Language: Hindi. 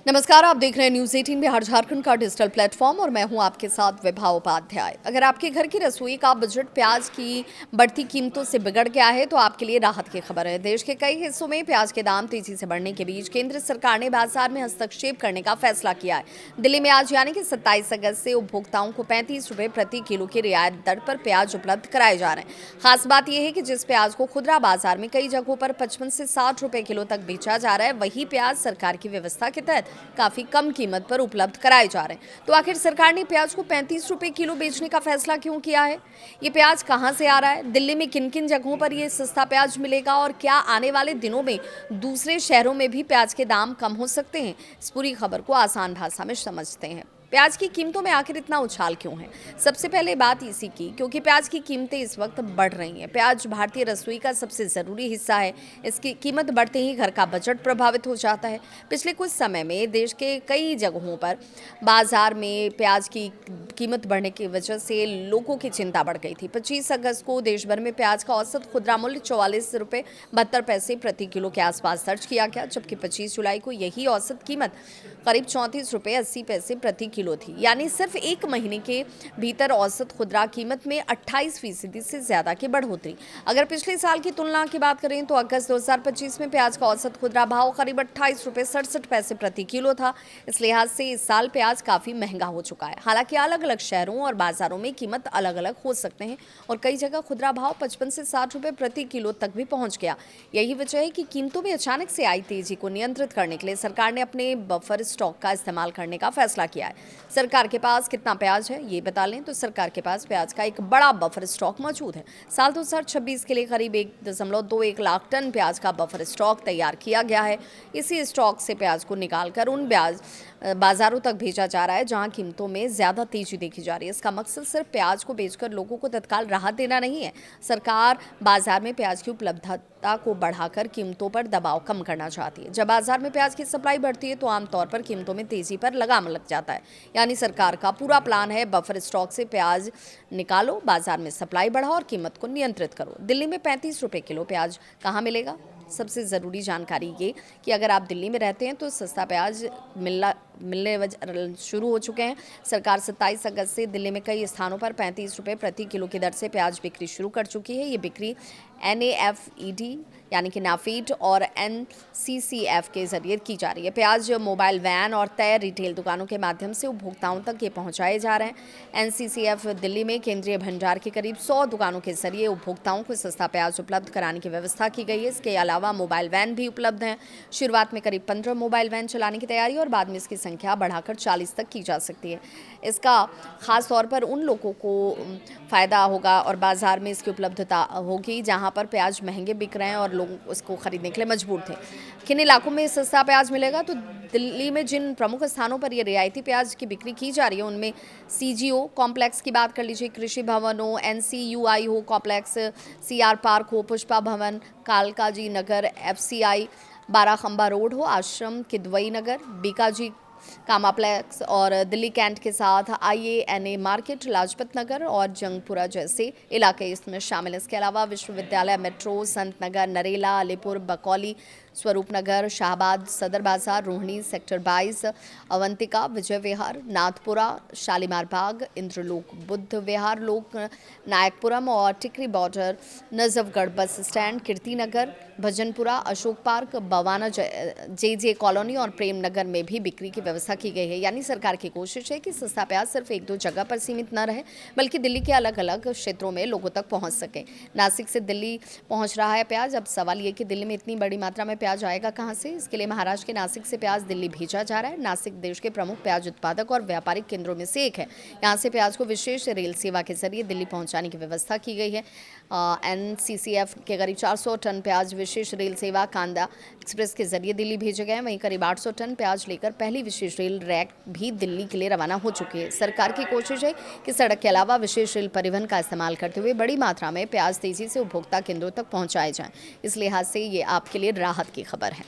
नमस्कार, आप देख रहे हैं न्यूज़ 18 बिहार झारखंड का डिजिटल प्लेटफॉर्म और मैं हूं आपके साथ विभा उपाध्याय। अगर आपके घर की रसोई का बजट प्याज की बढ़ती कीमतों से बिगड़ गया है तो आपके लिए राहत की खबर है। देश के कई हिस्सों में प्याज के दाम तेजी से बढ़ने के बीच केंद्र सरकार ने बाजार में हस्तक्षेप करने का फैसला किया है। दिल्ली में आज यानी कि 27 अगस्त से उपभोक्ताओं को 35 रुपये प्रति किलो की रियायत दर पर प्याज उपलब्ध कराए जा रहे हैं। खास बात यह है कि जिस प्याज को खुदरा बाजार में कई जगहों पर 55 से 60 रुपये किलो तक बेचा जा रहा है, वही प्याज सरकार की व्यवस्था के तहत काफी कम कीमत पर उपलब्ध कराए जा रहे हैं। तो आखिर सरकार ने प्याज को 35 रुपए किलो बेचने का फैसला क्यों किया है? ये प्याज कहां से आ रहा है? दिल्ली में किन किन जगहों पर ये सस्ता प्याज मिलेगा और क्या आने वाले दिनों में दूसरे शहरों में भी प्याज के दाम कम हो सकते हैं? इस पूरी खबर को आसान भाषा में समझते हैं। प्याज की कीमतों में आखिर इतना उछाल क्यों है? सबसे पहले बात इसी की, क्योंकि प्याज की कीमतें इस वक्त बढ़ रही हैं। प्याज भारतीय रसोई का सबसे ज़रूरी हिस्सा है। इसकी कीमत बढ़ते ही घर का बजट प्रभावित हो जाता है। पिछले कुछ समय में देश के कई जगहों पर बाजार में प्याज की कीमत बढ़ने की वजह से लोगों की चिंता बढ़ गई थी। 25 अगस्त को देश भर में प्याज का औसत खुदरा मूल्य 44 रुपये 72 पैसे प्रति किलो के आसपास दर्ज किया गया, जबकि 25 जुलाई को यही औसत कीमत करीब 34 रुपये 80 पैसे प्रति किलो थी। यानी सिर्फ एक महीने के भीतर औसत खुदरा कीमत में 28% से ज्यादा की बढ़ोतरी। अगर पिछले साल की तुलना की बात करें तो अगस्त 2025 में प्याज का औसत खुदरा भाव करीब 28 रुपये 67 पैसे प्रति किलो था। इस लिहाज से इस साल प्याज काफी महंगा हो चुका है। हालांकि अलग अलग शहरों और बाजारों में कीमत अलग अलग हो सकते हैं और कई जगह खुदरा भाव 55 से 60 रुपये प्रति किलो तक भी पहुंच गया। यही वजह है कि कीमतों में अचानक से आई तेजी को नियंत्रित करने के लिए सरकार ने अपने बफर स्टॉक का इस्तेमाल करने का फैसला किया है। सरकार के पास कितना प्याज है ये बता लें तो सरकार के पास प्याज का एक बड़ा बफर स्टॉक मौजूद है। साल 2026 के लिए करीब 1.21 लाख टन प्याज का बफर स्टॉक तैयार किया गया है। इसी स्टॉक से प्याज को निकालकर उन बाजारों तक भेजा जा रहा है जहां कीमतों में ज्यादा तेजी देखी जा रही है। इसका मकसद सिर्फ प्याज को बेचकर लोगों को तत्काल राहत देना नहीं है। सरकार बाजार में प्याज की उपलब्धता को बढ़ाकर कीमतों पर दबाव कम करना चाहती है। जब बाजार में प्याज की सप्लाई बढ़ती है तो आमतौर पर कीमतों में तेजी पर लगाम लग जाता है। यानी सरकार का पूरा प्लान है, बफर स्टॉक से प्याज निकालो, बाजार में सप्लाई बढ़ाओ और कीमत को नियंत्रित करो। दिल्ली में 35 रुपये किलो प्याज कहाँ मिलेगा? सबसे ज़रूरी जानकारी ये कि अगर आप दिल्ली में रहते हैं तो सस्ता प्याज मिलने शुरू हो चुके हैं। सरकार 27 अगस्त से दिल्ली में कई स्थानों पर 35 रुपये प्रति किलो की दर से प्याज बिक्री शुरू कर चुकी है। ये बिक्री NAFED यानी कि नाफीड और NCCF के जरिए की जा रही है। प्याज मोबाइल वैन और तय रिटेल दुकानों के माध्यम से उपभोक्ताओं तक ये पहुंचाए जा रहे हैं। NCCF दिल्ली में केंद्रीय भंडार के करीब 100 दुकानों के जरिए उपभोक्ताओं को सस्ता प्याज उपलब्ध कराने की व्यवस्था की गई है। इसके अलावा मोबाइल वैन भी उपलब्ध हैं। शुरुआत में करीब 15 मोबाइल वैन चलाने की तैयारी और बाद में इसकी संख्या बढ़ाकर 40 तक की जा सकती है। इसका खास तौर पर उन लोगों को फ़ायदा होगा और बाजार में इसकी उपलब्धता होगी जहां पर प्याज महंगे बिक रहे हैं और लोग उसको खरीदने के लिए मजबूर थे। किन इलाकों में सस्ता प्याज मिलेगा? तो दिल्ली में जिन प्रमुख स्थानों पर ये रियायती प्याज की बिक्री की जा रही है उनमें CGO कॉम्प्लेक्स की बात कर लीजिए, कृषि भवन हो, NCUI हो कॉम्प्लेक्स, CR पार्क हो, पुष्पा भवन, कालकाजी नगर, FCI बाराखंबा रोड हो, आश्रम किदवई नगर, बीकाजी कामाप्लेक्स और दिल्ली कैंट के साथ IANA मार्केट, लाजपत नगर और जंगपुरा जैसे इलाके इसमें शामिल। इसके अलावा विश्वविद्यालय मेट्रो, संत नगर, नरेला, अलीपुर, बकौली, स्वरूप नगर, शाहबाद, सदर बाजार, रोहिणी, सेक्टर 22, अवंतिका, विजय विहार, नाथपुरा, शालीमार बाग, इंद्रलोक बुद्ध विहार, लोक नायकपुरम और Tikri border, Najafgarh bus stand, Kirti Nagar, Bhajanpura, Ashok park, Bawana, JJ colony और प्रेम नगर में भी बिक्री की व्यवस्था की गई है। यानी सरकार की कोशिश है कि सस्ता प्याज सिर्फ 1-2 जगह पर सीमित न रहे बल्कि दिल्ली के अलग अलग क्षेत्रों में लोगों तक पहुंच सके। नासिक से दिल्ली पहुंच रहा है प्याज। अब सवाल ये कि दिल्ली में इतनी बड़ी मात्रा में प्याज आएगा कहां से? इसके लिए महाराष्ट्र के नासिक से प्याज दिल्ली भेजा जा रहा है। नासिक देश के प्रमुख प्याज उत्पादक और व्यापारिक केंद्रों में से एक है। यहाँ से प्याज को विशेष रेल सेवा के जरिए दिल्ली पहुंचाने की व्यवस्था की गई है। NCCF के करीब 400 टन प्याज विशेष रेल सेवा कांदा एक्सप्रेस के जरिए दिल्ली भेजे गए हैं। वहीं करीब 800 टन प्याज लेकर पहली विशेष रेल रैक भी दिल्ली के लिए रवाना हो चुकी है। सरकार की कोशिश है कि सड़क के अलावा विशेष रेल परिवहन का इस्तेमाल करते हुए बड़ी मात्रा में प्याज तेजी से उपभोक्ता केंद्रों तक पहुंचाए जाएं। इस लिहाज से ये आपके लिए राहत की खबर है।